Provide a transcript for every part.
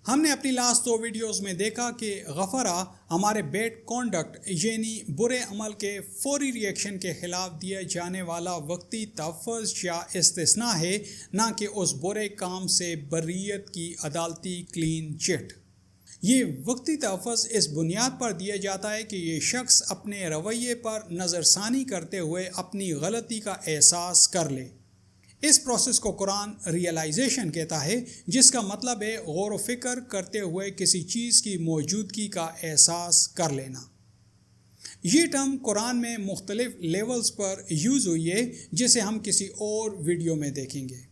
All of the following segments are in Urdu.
ہم نے اپنی لاسٹ 2 ویڈیوز میں دیکھا کہ غفرہ ہمارے بیڈ کانڈکٹ یعنی برے عمل کے فوری ریئیکشن کے خلاف دیا جانے والا وقتی تحفظ یا استثناء ہے، نہ کہ اس برے کام سے بریت کی عدالتی کلین چٹ۔ یہ وقتی تحفظ اس بنیاد پر دیا جاتا ہے کہ یہ شخص اپنے رویے پر نظر ثانی کرتے ہوئے اپنی غلطی کا احساس کر لے۔ اس پروسیس کو قرآن ریئلائزیشن کہتا ہے، جس کا مطلب ہے غور و فکر کرتے ہوئے کسی چیز کی موجودگی کا احساس کر لینا۔ یہ ٹرم قرآن میں مختلف لیولز پر یوز ہوئی ہے، جسے ہم کسی اور ویڈیو میں دیکھیں گے۔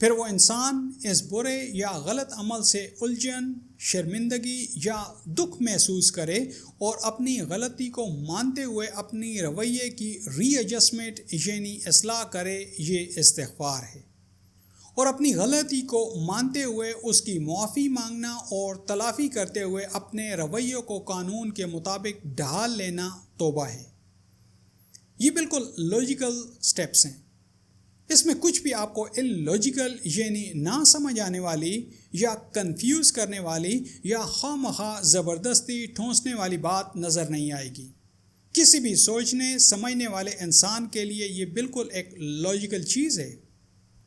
پھر وہ انسان اس برے یا غلط عمل سے الجھن، شرمندگی یا دکھ محسوس کرے اور اپنی غلطی کو مانتے ہوئے اپنی رویے کی ری ایڈجسٹمنٹ یعنی اصلاح کرے، یہ استغفار ہے۔ اور اپنی غلطی کو مانتے ہوئے اس کی معافی مانگنا اور تلافی کرتے ہوئے اپنے رویے کو قانون کے مطابق ڈھال لینا توبہ ہے۔ یہ بالکل لاجیکل سٹیپس ہیں۔ اس میں کچھ بھی آپ کو اللاجیکل یعنی نہ سمجھ آنے والی یا کنفیوز کرنے والی یا خواہ مخواہ زبردستی ٹھونسنے والی بات نظر نہیں آئے گی۔ کسی بھی سوچنے سمجھنے والے انسان کے لیے یہ بالکل ایک لاجیکل چیز ہے۔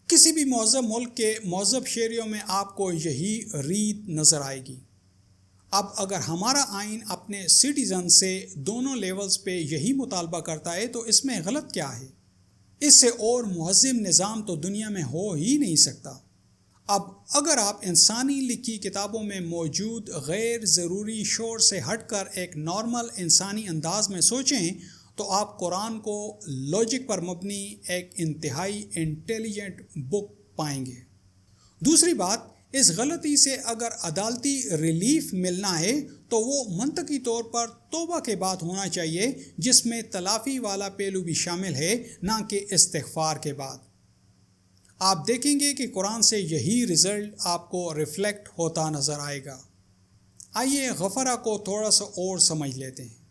کسی بھی مہذب ملک کے مہذب شہریوں میں آپ کو یہی ریت نظر آئے گی۔ اب اگر ہمارا آئین اپنے سٹیزن سے دونوں لیولز پہ یہی مطالبہ کرتا ہے تو اس میں غلط کیا ہے؟ اس سے اور مہذب نظام تو دنیا میں ہو ہی نہیں سکتا۔ اب اگر آپ انسانی لکھی کتابوں میں موجود غیر ضروری شور سے ہٹ کر ایک نارمل انسانی انداز میں سوچیں تو آپ قرآن کو لاجک پر مبنی ایک انتہائی انٹیلیجنٹ بک پائیں گے۔ دوسری بات، اس غلطی سے اگر عدالتی ریلیف ملنا ہے تو وہ منطقی طور پر توبہ کے بعد ہونا چاہیے، جس میں تلافی والا پہلو بھی شامل ہے، نہ کہ استغفار کے بعد۔ آپ دیکھیں گے کہ قرآن سے یہی رزلٹ آپ کو ریفلیکٹ ہوتا نظر آئے گا۔ آئیے غفرہ کو تھوڑا سا اور سمجھ لیتے ہیں۔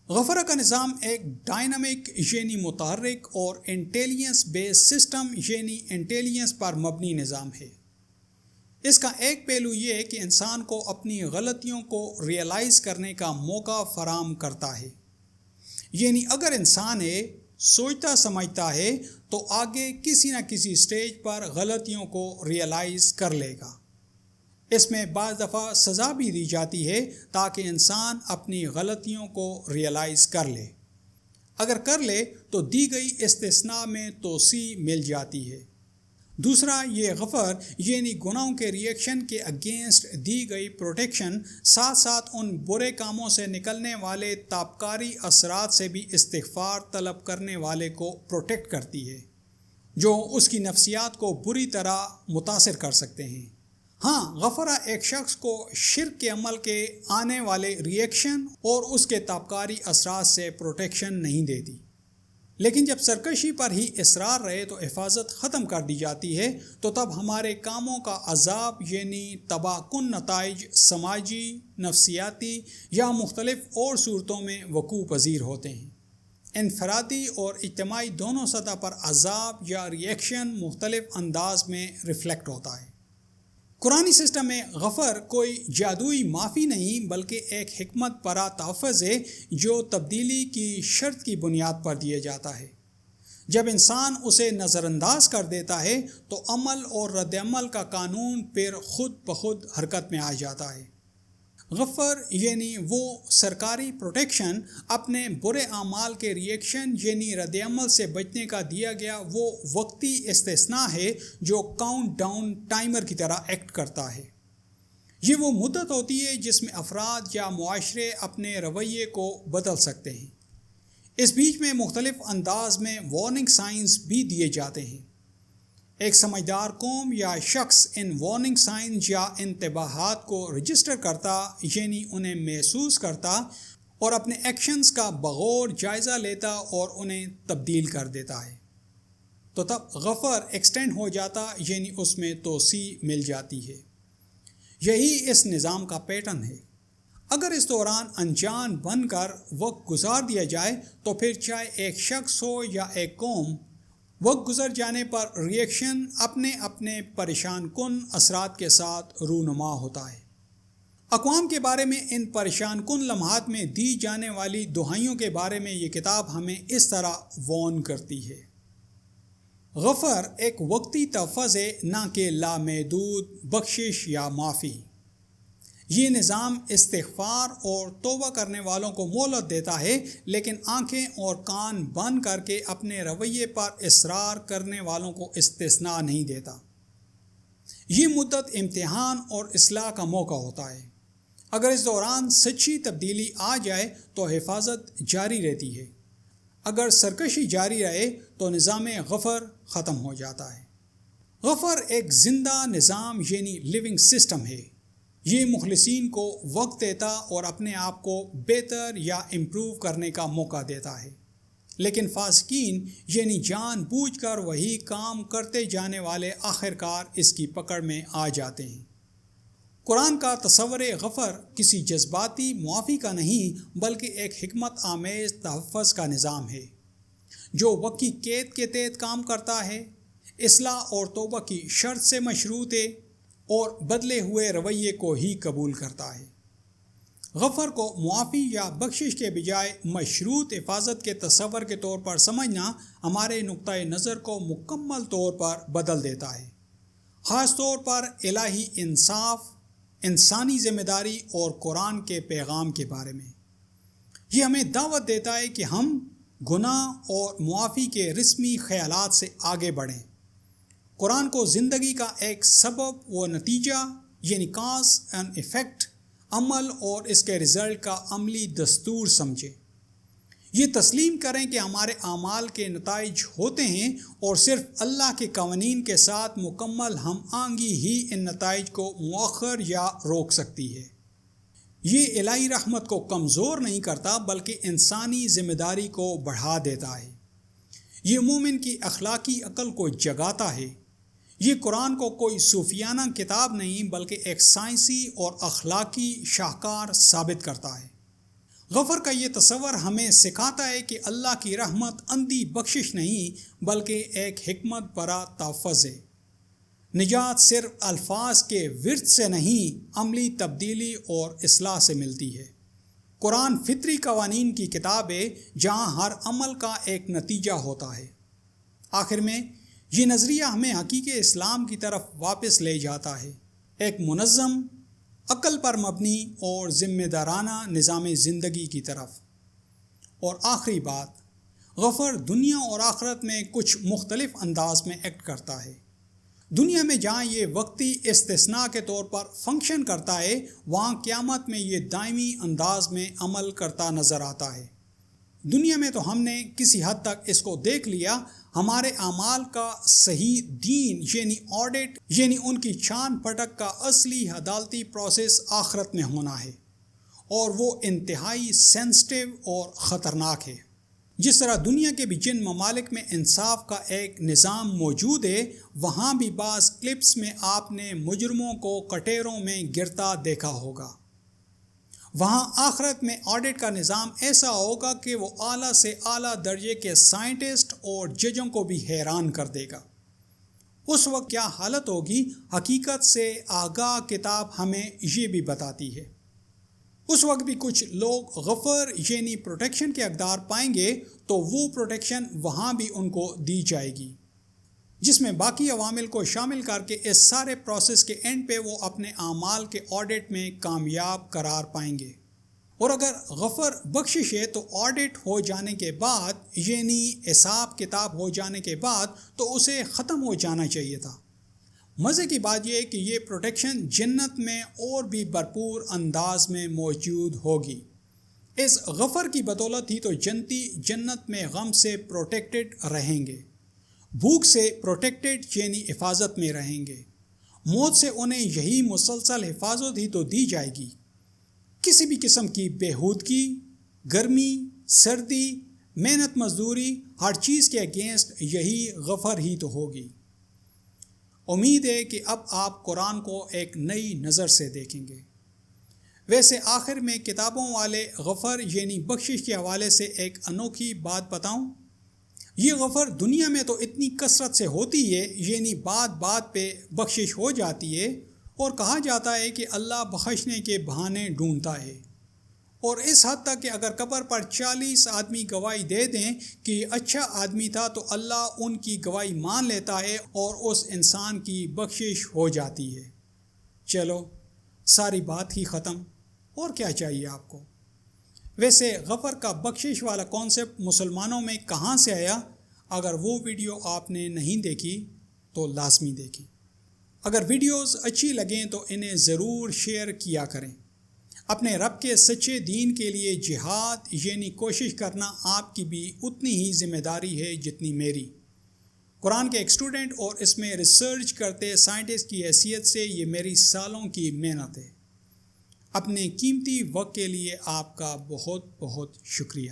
غفرہ کا نظام ایک ڈائنامک یعنی متحرک اور انٹیلیجنس بیس سسٹم یعنی انٹیلیجنس پر مبنی نظام ہے۔ اس کا ایک پہلو یہ ہے کہ انسان کو اپنی غلطیوں کو ریئلائز کرنے کا موقع فراہم کرتا ہے۔ یعنی اگر انسان سوچتا سمجھتا ہے تو آگے کسی نہ کسی سٹیج پر غلطیوں کو ریئلائز کر لے گا۔ اس میں بعض دفعہ سزا بھی دی جاتی ہے تاکہ انسان اپنی غلطیوں کو ریئلائز کر لے۔ اگر کر لے تو دی گئی استثناء میں توسیع مل جاتی ہے۔ دوسرا، یہ غفر یعنی گناہوں کے ریئیکشن کے اگینسٹ دی گئی پروٹیکشن ساتھ ساتھ ان برے کاموں سے نکلنے والے تابکاری اثرات سے بھی استغفار طلب کرنے والے کو پروٹیکٹ کرتی ہے، جو اس کی نفسیات کو بری طرح متاثر کر سکتے ہیں۔ ہاں، غفرہ ایک شخص کو شرک کے عمل کے آنے والے ریئیکشن اور اس کے تابکاری اثرات سے پروٹیکشن نہیں دیتی، لیکن جب سرکشی پر ہی اصرار رہے تو حفاظت ختم کر دی جاتی ہے، تو تب ہمارے کاموں کا عذاب یعنی تباہ کن نتائج سماجی، نفسیاتی یا مختلف اور صورتوں میں وقوع پذیر ہوتے ہیں۔ انفرادی اور اجتماعی دونوں سطح پر عذاب یا ریئیکشن مختلف انداز میں ریفلیکٹ ہوتا ہے۔ قرآنی سسٹم میں غفر کوئی جادوئی معافی نہیں بلکہ ایک حکمت پرا تحفظ ہے جو تبدیلی کی شرط کی بنیاد پر دیا جاتا ہے۔ جب انسان اسے نظر انداز کر دیتا ہے تو عمل اور رد عمل کا قانون پھر خود بخود حرکت میں آ جاتا ہے۔ غفر یعنی وہ سرکاری پروٹیکشن اپنے برے اعمال کے ریئیکشن یعنی رد عمل سے بچنے کا دیا گیا وہ وقتی استثناء ہے جو کاؤنٹ ڈاؤن ٹائمر کی طرح ایکٹ کرتا ہے۔ یہ وہ مدت ہوتی ہے جس میں افراد یا معاشرے اپنے رویے کو بدل سکتے ہیں۔ اس بیچ میں مختلف انداز میں وارننگ سائنز بھی دیے جاتے ہیں۔ ایک سمجھدار قوم یا شخص ان وارننگ سائنز یا انتباہات کو رجسٹر کرتا یعنی انہیں محسوس کرتا اور اپنے ایکشنز کا بغور جائزہ لیتا اور انہیں تبدیل کر دیتا ہے، تو تب غفر ایکسٹینڈ ہو جاتا یعنی اس میں توسیع مل جاتی ہے۔ یہی اس نظام کا پیٹرن ہے۔ اگر اس دوران انجان بن کر وقت گزار دیا جائے تو پھر چاہے ایک شخص ہو یا ایک قوم، وقت گزر جانے پر ریئیکشن اپنے اپنے پریشان کن اثرات کے ساتھ رونما ہوتا ہے۔ اقوام کے بارے میں ان پریشان کن لمحات میں دی جانے والی دہائیوں کے بارے میں یہ کتاب ہمیں اس طرح وارن کرتی ہے۔ غفر ایک وقتی تحفظ ہے، نہ کہ لامحدود بخشش یا معافی۔ یہ نظام استغفار اور توبہ کرنے والوں کو مہلت دیتا ہے، لیکن آنکھیں اور کان بند کر کے اپنے رویے پر اصرار کرنے والوں کو استثناء نہیں دیتا۔ یہ مدت امتحان اور اصلاح کا موقع ہوتا ہے۔ اگر اس دوران سچی تبدیلی آ جائے تو حفاظت جاری رہتی ہے، اگر سرکشی جاری رہے تو نظام غفر ختم ہو جاتا ہے۔ غفر ایک زندہ نظام یعنی لیونگ سسٹم ہے۔ یہ مخلصین کو وقت دیتا اور اپنے آپ کو بہتر یا امپروو کرنے کا موقع دیتا ہے، لیکن فاسقین یعنی جان بوجھ کر وہی کام کرتے جانے والے آخرکار اس کی پکڑ میں آ جاتے ہیں۔ قرآن کا تصور غفر کسی جذباتی معافی کا نہیں بلکہ ایک حکمت آمیز تحفظ کا نظام ہے، جو وقتی قید کے تحت کام کرتا ہے، اصلاح اور توبہ کی شرط سے مشروط ہے اور بدلے ہوئے رویے کو ہی قبول کرتا ہے۔ غفر کو معافی یا بخشش کے بجائے مشروط حفاظت کے تصور کے طور پر سمجھنا ہمارے نقطۂ نظر کو مکمل طور پر بدل دیتا ہے، خاص طور پر الہی انصاف، انسانی ذمہ داری اور قرآن کے پیغام کے بارے میں۔ یہ ہمیں دعوت دیتا ہے کہ ہم گناہ اور معافی کے رسمی خیالات سے آگے بڑھیں، قرآن کو زندگی کا ایک سبب و نتیجہ یعنی کاز اینڈ ایفیکٹ، عمل اور اس کے رزلٹ کا عملی دستور سمجھیں۔ یہ تسلیم کریں کہ ہمارے اعمال کے نتائج ہوتے ہیں اور صرف اللہ کے قوانین کے ساتھ مکمل ہم آہنگی ہی ان نتائج کو مؤخر یا روک سکتی ہے۔ یہ الہی رحمت کو کمزور نہیں کرتا بلکہ انسانی ذمہ داری کو بڑھا دیتا ہے۔ یہ مومن کی اخلاقی عقل کو جگاتا ہے۔ یہ قرآن کو کوئی صوفیانہ کتاب نہیں بلکہ ایک سائنسی اور اخلاقی شاہکار ثابت کرتا ہے۔ غفر کا یہ تصور ہمیں سکھاتا ہے کہ اللہ کی رحمت اندھی بخشش نہیں بلکہ ایک حکمت بھرا تحفظ ہے۔ نجات صرف الفاظ کے ورد سے نہیں، عملی تبدیلی اور اصلاح سے ملتی ہے۔ قرآن فطری قوانین کی کتاب ہے جہاں ہر عمل کا ایک نتیجہ ہوتا ہے۔ آخر میں یہ نظریہ ہمیں حقیقی اسلام کی طرف واپس لے جاتا ہے، ایک منظم، عقل پر مبنی اور ذمہ دارانہ نظام زندگی کی طرف۔ اور آخری بات، غفر دنیا اور آخرت میں کچھ مختلف انداز میں ایکٹ کرتا ہے۔ دنیا میں جہاں یہ وقتی استثناء کے طور پر فنکشن کرتا ہے، وہاں قیامت میں یہ دائمی انداز میں عمل کرتا نظر آتا ہے۔ دنیا میں تو ہم نے کسی حد تک اس کو دیکھ لیا، ہمارے اعمال کا صحیح دین یعنی آڈٹ یعنی ان کی چھان پھٹک کا اصلی عدالتی پروسیس آخرت میں ہونا ہے، اور وہ انتہائی سینسٹیو اور خطرناک ہے۔ جس طرح دنیا کے بھی جن ممالک میں انصاف کا ایک نظام موجود ہے، وہاں بھی بعض کلپس میں آپ نے مجرموں کو کٹہروں میں گرتا دیکھا ہوگا۔ وہاں آخرت میں آڈٹ کا نظام ایسا ہوگا کہ وہ اعلیٰ سے اعلیٰ درجے کے سائنٹسٹ اور ججوں کو بھی حیران کر دے گا۔ اس وقت کیا حالت ہوگی، حقیقت سے آگاہ کتاب ہمیں یہ بھی بتاتی ہے۔ اس وقت بھی کچھ لوگ غفر یعنی پروٹیکشن کے اقدار پائیں گے تو وہ پروٹیکشن وہاں بھی ان کو دی جائے گی، جس میں باقی عوامل کو شامل کر کے اس سارے پروسیس کے اینڈ پہ وہ اپنے اعمال کے آڈٹ میں کامیاب قرار پائیں گے۔ اور اگر غفر بخشش ہے تو آڈٹ ہو جانے کے بعد یعنی حساب کتاب ہو جانے کے بعد تو اسے ختم ہو جانا چاہیے تھا۔ مزے کی بات یہ ہے کہ یہ پروٹیکشن جنت میں اور بھی بھرپور انداز میں موجود ہوگی۔ اس غفر کی بدولت ہی تو جنتی جنت میں غم سے پروٹیکٹڈ رہیں گے، بھوک سے پروٹیکٹڈ یعنی حفاظت میں رہیں گے، موت سے انہیں یہی مسلسل حفاظت ہی تو دی جائے گی۔ کسی بھی قسم کی بےہودگی، گرمی، سردی، محنت مزدوری، ہر چیز کے اگینسٹ یہی غفر ہی تو ہوگی۔ امید ہے کہ اب آپ قرآن کو ایک نئی نظر سے دیکھیں گے۔ ویسے آخر میں کتابوں والے غفر یعنی بخشش کے حوالے سے ایک انوکھی بات بتاؤں۔ یہ غفر دنیا میں تو اتنی کثرت سے ہوتی ہے، یعنی بات بات پہ بخشش ہو جاتی ہے، اور کہا جاتا ہے کہ اللہ بخشنے کے بہانے ڈھونڈتا ہے، اور اس حد تک کہ اگر قبر پر 40 آدمی گواہی دے دیں کہ اچھا آدمی تھا تو اللہ ان کی گواہی مان لیتا ہے اور اس انسان کی بخشش ہو جاتی ہے۔ چلو ساری بات ہی ختم، اور کیا چاہیے آپ کو؟ ویسے غفر کا بخشش والا کانسیپٹ مسلمانوں میں کہاں سے آیا؟ اگر وہ ویڈیو آپ نے نہیں دیکھی تو لازمی دیکھیں۔ اگر ویڈیوز اچھی لگیں تو انہیں ضرور شیئر کیا کریں۔ اپنے رب کے سچے دین کے لیے جہاد یعنی کوشش کرنا آپ کی بھی اتنی ہی ذمہ داری ہے جتنی میری۔ قرآن کے ایک اسٹوڈنٹ اور اس میں ریسرچ کرتے سائنٹسٹ کی حیثیت سے یہ میری سالوں کی محنت ہے۔ اپنے قیمتی وقت کے لیے آپ کا بہت بہت شکریہ۔